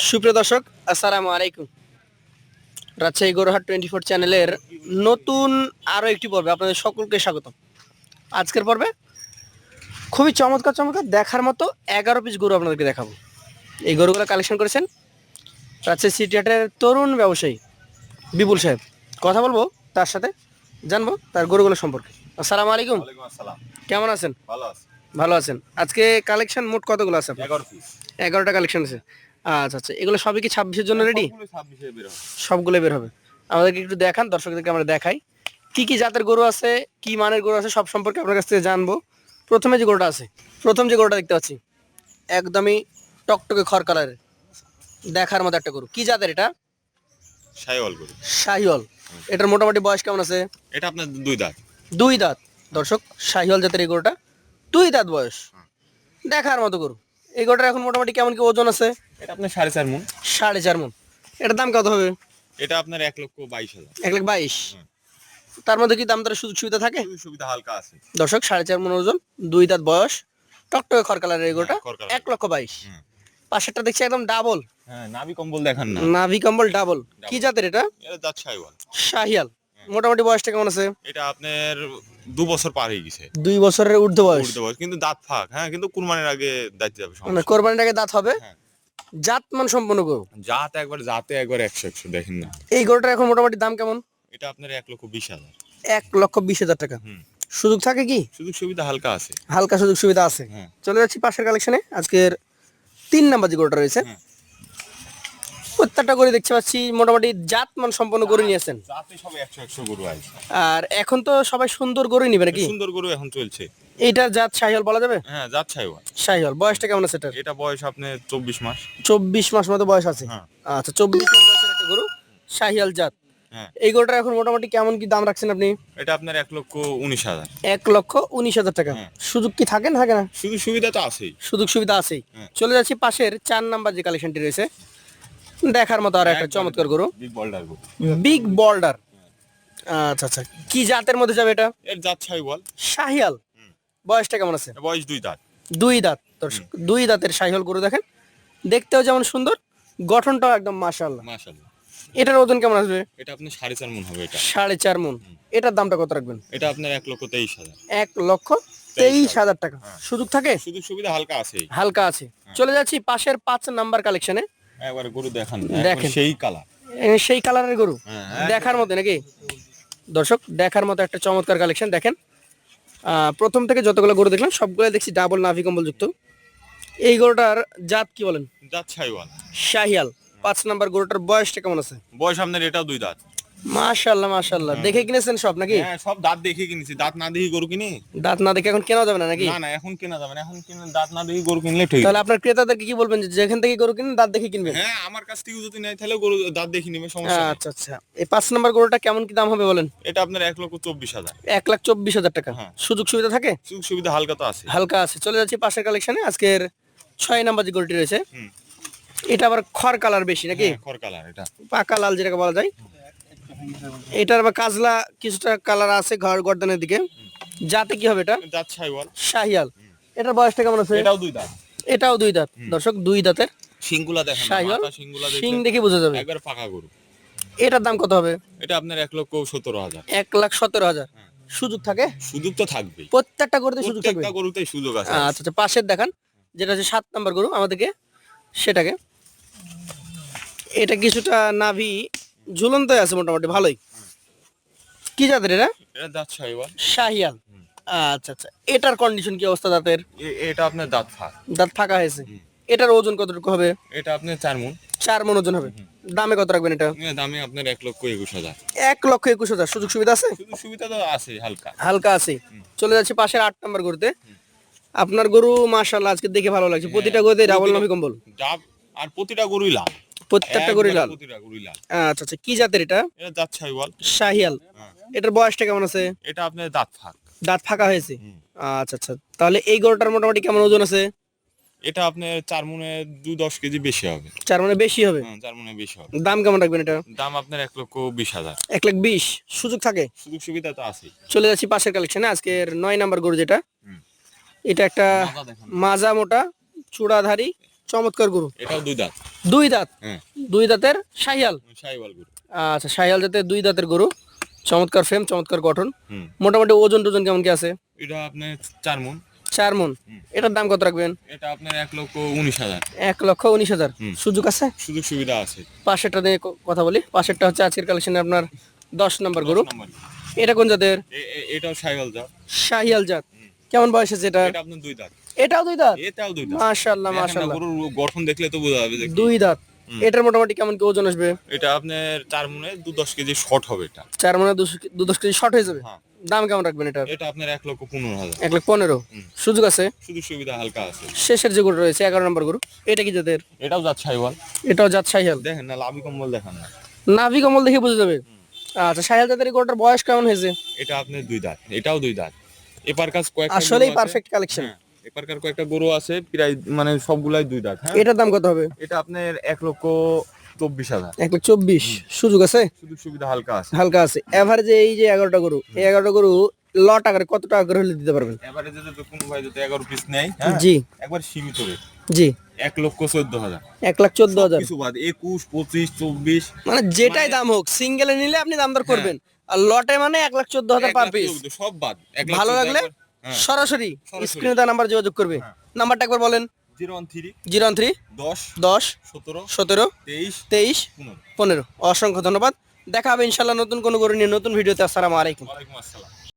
সুপ্রিয় দর্শক, আসসালামু আলাইকুম। রাজশাহী গরুহাট 24 চ্যানেলের নতুন আরো একটি পর্বে আপনাদের সকলকে স্বাগত। আজকের পর্বে খুবই চমৎকার চমৎকার দেখার মতো 11 পিস গরু আপনাদেরকে দেখাবো। এই গরুগুলো কালেকশন করেছেন রাজশাহী সিটি হাটের তরুণ ব্যবসায়ী বিপুল সাহেব। কথা বলবো তার সাথে, জানবো তার গরুগুলো সম্পর্কে। আসসালামু আলাইকুম। ওয়ালাইকুম আসসালাম। কেমন আছেন? ভালো আছি। ভালো আছেন। আজকে কালেকশন মোট কতগুলো আছে আপনার? 11 পিস। 11টা কালেকশন আছে। আচ্ছা আচ্ছা, এগুলো সবই কি 26-এর জন্য রেডি? সবগুলো 26 এ বের হবে। সবগুলো বের হবে। আমাদেরকে একটু দেখান, দর্শকদেরকে আমরা দেখাই কি কি জাতের গরু আছে, কি মানের গরু আছে, সব সম্পর্কে আপনার কাছ থেকে জানবো। প্রথমে যে গরুটা আছে, প্রথম যে গরুটা দেখতে পাচ্ছি একদমই টকটকে খড় কালারের, দেখার মতো একটা গরু। কি জাতের এটা? শাহিওয়াল গরু। শাহিওয়াল। এটার মোটামুটি বয়স কেমন আছে? এটা আপনার দুই দাঁত। দুই দাঁত। দর্শক, শাহিওয়াল জাতের এই গরুটা দুই দাঁত বয়স, দেখার মতো গরু। এই গরুটার এখন মোটামুটি কেমন কি ওজন আছে? এটা আপনার 4.5 মণ। 4.5 মণ। এটার দাম কত হবে? এটা আপনার 1,22,000। 1,22,000। তার মধ্যে কি দাম দরের সুযোগ সুবিধা থাকে? সুবিধা হালকা আছে। দর্শক, 4.5 মণ ওজন, দুই দাঁত বয়স, টকটকে খড় কালারের এগোটা, খড় কালার। 1,22,000। পাশেরটা দেখছি একদম ডাবল, হ্যাঁ, নাভি কম্বল দেখান না। নাভি কম্বল ডাবল। কি জাতের এটা? এটা দাঁত শাহিওয়াল। শাহিয়াল। মোটামুটি বয়সটা কেমন আছে? এটা আপনার 2 বছর পার হয়ে গেছে। 2 বছরের ঊর্ধ্ব বয়স। উর্ধ বয়স, কিন্তু দাঁত ফাঁক। হ্যাঁ, কিন্তু কুরবানির আগে দাঁত যাবে মানে সমস্যা। কোরবানির আগে দাঁত হবে। হ্যাঁ। জাতমান সম্পন্ন গরু। জাতে একবার 100 দেখেন না। এই গরুটার এখন মোটামুটি দাম কেমন? এটা আপনার 1,20,000। 1,20,000 টাকা। সুযোগ থাকে কি? সুযোগ সুবিধা হালকা আছে। হালকা সুযোগ সুবিধা আছে। হ্যাঁ। চলে যাচ্ছি পাশের কালেকশনে। আজকের 3 নাম্বার যে গরুটা রয়েছে, হ্যাঁ। প্রত্যেকটা করে দেখতে পাচ্ছি মোটামুটি জাতমান সম্পন্ন গরু নিয়েছেন। জাতে সব 100 গরু আছে। আর এখন তো সবাই সুন্দর গরুই নিবে নাকি? সুন্দর গরু এখন চলছে। এইটা জাত শাহিওয়াল বলা যাবে? হ্যাঁ, জাত শাহিওয়াল। শাহিওয়াল। বয়সটা কেমন আছে এটার? এটা বয়স আপনার 24 মাস। 24 মাস মতো বয়স আছে। হ্যাঁ। আচ্ছা, 24 মাস বয়সের একটা গরু, শাহিয়াল জাত। হ্যাঁ। এই গরুটার এখন মোটামুটি কেমন কি দাম রাখছেন আপনি? এটা আপনার 1,19,000। 1,19,000 টাকা। হ্যাঁ। সুযোগ কি থাকে না থাকে না? শুধু সুবিধা তো আছেই। সুযোগ সুবিধা আছেই। হ্যাঁ। চলে যাচ্ছি পাশের 4 নাম্বার যে কালেকশনটি রয়েছে, দেখার মতো আর একটা চমৎকার গরু, বিগ বোল্ডার গরু। Big boulder. আচ্ছা আচ্ছা, কি জাতের মধ্যে যাবে এটা? এর জাত শাহিওয়াল। শাহিয়াল। বয়সটা কেমন আছে? বয়স 2 দাঁত। 2 দাঁত। দর্শক, 2 দাঁতের শাহিওয়াল গরু দেখেন, দেখতেও যেমন সুন্দর, গঠনটাও একদম মাশাআল্লাহ। মাশাআল্লাহ। এটার ওজন কেমন আসবে? এটা আপনি 4.5 মণ হবে এটা। 4.5 মণ। এটার দামটা কত রাখবেন? এটা আপনার 1,23,000। 1,23,000 টাকা। সুযোগ থাকে? শুধু সুবিধা হালকা আছেই। হালকা আছে। চলে যাচ্ছি পাশের 5 নাম্বার কালেকশনে। একবার গরু দেখান। দেখেন। সেই কালার। সেই কালারের গরু, হ্যাঁ, দেখার মতো নাকি? দর্শক, দেখার মতো একটা চমৎকার কালেকশন। দেখেন, প্রথম থেকে যতগুলো গরু দেখলাম সবগুলো দেখছি ডাবল নাভি কম্বল যুক্ত। এই গরুটার জাত কি বলেন? জাত শাহিওয়াল। শাহিয়াল। 5 নাম্বার গরুটার বয়সটা কেমন আছে? বয়স আপনার এটাও 2 দাঁত। মাশাআল্লাহ মাশাআল্লাহ। দেখে কিনেছেন সব নাকি? হ্যাঁ, সব দাঁত দেখে কিনেছি। দাঁত না দেখে গরু কিনি? দাঁত না দেখে এখন কেনা যাবে না নাকি? না না, এখন কেনা যাবে না। এখন কিনে দাঁত না দেখে গরু কিনলে ঠিক। তাহলে আপনার ক্রেতাদেরকে কি বলবেন যে যেখান থেকে গরু কিনেন দাঁত দেখে কিনবেন? হ্যাঁ, আমার কাছ থেকে যদি নেয় তাহলে গরু দাঁত দেখে নিবে, সমস্যা নেই। আচ্ছা আচ্ছা। এই 5 নাম্বার গরুটা কেমন কি দাম হবে বলেন? এটা আপনার 1,24,000। 1,24,000 টাকা। হ্যাঁ। সুযোগ সুবিধা থাকে? সুযোগ সুবিধা হালকা তো আছে। হালকা আছে। চলে যাচ্ছি পাশের কালেকশনে। আজকের 6 নাম্বার যে গরুটি রয়েছে, এটা আবার খড় কালার বেশি নাকি? হ্যাঁ, খড় কালার এটা। পাকা লাল যেটাকে বলা যায়। এটার আবার কাজলা কিছুটা কালার আছে ঘর গর্দানের দিকে। জাতে কি হবে এটা? জাত শাহিওয়াল। শাহিয়াল। এটার বয়সটা কেমন আছে? এটাও 2 দাঁত। এটাও 2 দাঁত। দর্শক, 2 দাঁতের শিংগুলা দেখেন না, শাহিওয়াল। মাথা শিংগুলা শিং দেখেন। দেখে বোঝা যাবে। একবার পাকা গরু। এটার দাম কত হবে? এটা আপনার 1,17,000। 1,17,000। সুযোগ থাকে? সুযোগ তো থাকবেই। প্রত্যেকটা গরুতে সুযোগ থাকবে? প্রত্যেকটা গরুতেই সুযোগ আছে। আচ্ছা আচ্ছা, পাশের দেখান যেটা হচ্ছে 7 নাম্বার গরু আমাদেরকে, সেটাকে। এটা কিছুটা নাভি ঝুলন্ত আছে মোটামুটি ভালোই। কি জাতের এটা? এটা দাঁত শাহিওয়াল। শাহিয়াল। আচ্ছা আচ্ছা, এটার কন্ডিশন কি অবস্থা দাঁতের? এটা আপনার দাঁত ফাঁক। দাঁত ফাঁকা হয়েছে। এটার ওজন কতটুকু হবে? এটা আপনার 4 মণ। 4 মণ ওজন হবে। দামে কত রাখবেন এটা? দামে আপনার 1,21,000। 1,21,000। সুযোগ সুবিধা আছে? সুযোগ সুবিধা তো আছে হালকা। হালকা আছে। চলে যাচ্ছে পাশের 8 নাম্বার গরুতে। আপনার গরু মাশাআল্লাহ আজকে দেখে ভালো লাগছে। প্রতিটা গরুতে ডাবল নাভি কম্বল। ডাব। আর প্রতিটা গরুই লাল। প্রত্যেকটা গরুই লাল। প্রতিটা গরুই লাল। আচ্ছা আচ্ছা, কি জাতের এটা? এটা দাঁত শাহিওয়াল। শাহিয়াল। এটার বয়সটা কেমন আছে? এটা আপনার দাঁত ফাঁক। দাঁত ফাঁকা হয়েছে। আচ্ছা আচ্ছা, তাহলে এই গরুটার মোটামুটি কেমন ওজন আছে? এটা আপনার 4 মণে 2-10 কেজি বেশি হবে। 4 মণে বেশি হবে। 4 মণে বেশি হবে। দাম কেমন রাখবেন এটা? দাম আপনার 1,20,000। 1,20,000। সুযোগ থাকে? সুযোগ সুবিধা তো আছে। চলে যাচ্ছি পাশের কালেকশনে। আজকের 9 নাম্বার গরু যেটা, এটা একটা মাথা দেখেন। মাজা মোটা চূড়াধারী চমৎকার গরু, এটাও দুই দাঁত। দুই দাঁত, হ্যাঁ, দুই দাঁতের শাহিয়াল। শাহিওয়াল গরু। আচ্ছা, শাহিয়াল জাতের দুই দাঁতের গরু, চমৎকার ফ্রেম, চমৎকার গঠন। হুম, মোটামুটি ওজন টোজন কেমন কি আছে? এটা আপনার 4 মণ। 4 মণ। এটার দাম কত রাখবেন? এটা আপনার 1,19,000। 1,19,000। হুম। সুযোগ আছে? সুযোগ সুবিধা আছে। পাশেরটা দিয়ে কথা বলি। পাশেরটা হচ্ছে আজকের কালেকশনে আপনার 10 নম্বর গরু। 10 নম্বর। এটা কোন জাতের? এটাও শাহিওয়াল জাত। শাহিয়াল জাত। কেমন বয়স আছে এটা? এটা আপনার দুই দাঁত। এটাও দুই দাঁত। এটাও দুই দাঁত। মাশাআল্লাহ, দেখেন না, মাশাআল্লাহ। গরুর গঠন দেখলে তো বোঝা যাবে যে কি। দুই দাঁত। এটার মোটামুটি কেমন কি ওজন আসবে? এটা আপনার 4 মণে 2-10 কেজি শর্ট হবে এটা। 4 মণে 210 কেজি শর্ট হয়ে যাবে। হ্যাঁ। দাম কেমন রাখবেন এটার? এটা আপনার 1,15,000। 1,15,000। সুযোগ আছে? সুযোগ সুবিধা হালকা আছে। শেষের যে গরু রয়েছে 11 নম্বর গরু, এটা কি জাতের? এটাও জাত শাহিওয়াল। এটাও জাত শাহিয়াল। দেখেন না, লাভি কম্বল দেখান না। নাভি কমল দেখে বোঝা যাবে। আচ্ছা, শাহিয়াল জাতের এই গরুটার বয়স কেমন হয়েছে? এটা আপনার দুই দাঁত। এটাও দুই দাঁত। এপার কাজ কয়েকটা আসলেই গরু আছে। Perfect collection. হ্যাঁ, এপারকার কয়েকটা গরু আছে প্রায় মানে সবগুলাই দুই দাঁত। হ্যাঁ, এটার দাম কত হবে? এটা আপনার 1,24,000। 1,24,000। সুযোগ আছে? সুযোগ সুবিধা হালকা আছে। হালকা আছে। এভারেজে এই যে 11টা গরু, এই 11টা গরু লট আকারে কত টাকা করে হলে দিতে পারবেন? এবারে যদি কোনো ভাই যদি 11 পিস নেয়, হ্যাঁ, জি, একবার সীমিত রেট জি। 1,14,000। 1,14,000। কিছু বাদ 21, 25, 24 মানে যেটাই দাম হোক, সিঙ্গেলে নিলে আপনি দাম দর করবেন, আর লটে মানে 1,14,000 পার পিস। 1,14,000 সব বাদ। ভালো 1,14,000 লাগলে হ্যাঁ, সরাসরি সরাসরি। স্ক্রিনে দেওয়া নাম্বার যোগাযোগ করবে। হ্যাঁ। নাম্বারটা একবার বলেন। 013 013 10 10 17 17 23 23 15। 15। অসংখ্য ধন্যবাদ। দেখা হবে ইনশাল্লাহ নতুন কোনো গরু নিয়ে নতুন ভিডিওতে। আসসালামু আলাইকুম। ওয়ালাইকুম আসসালাম।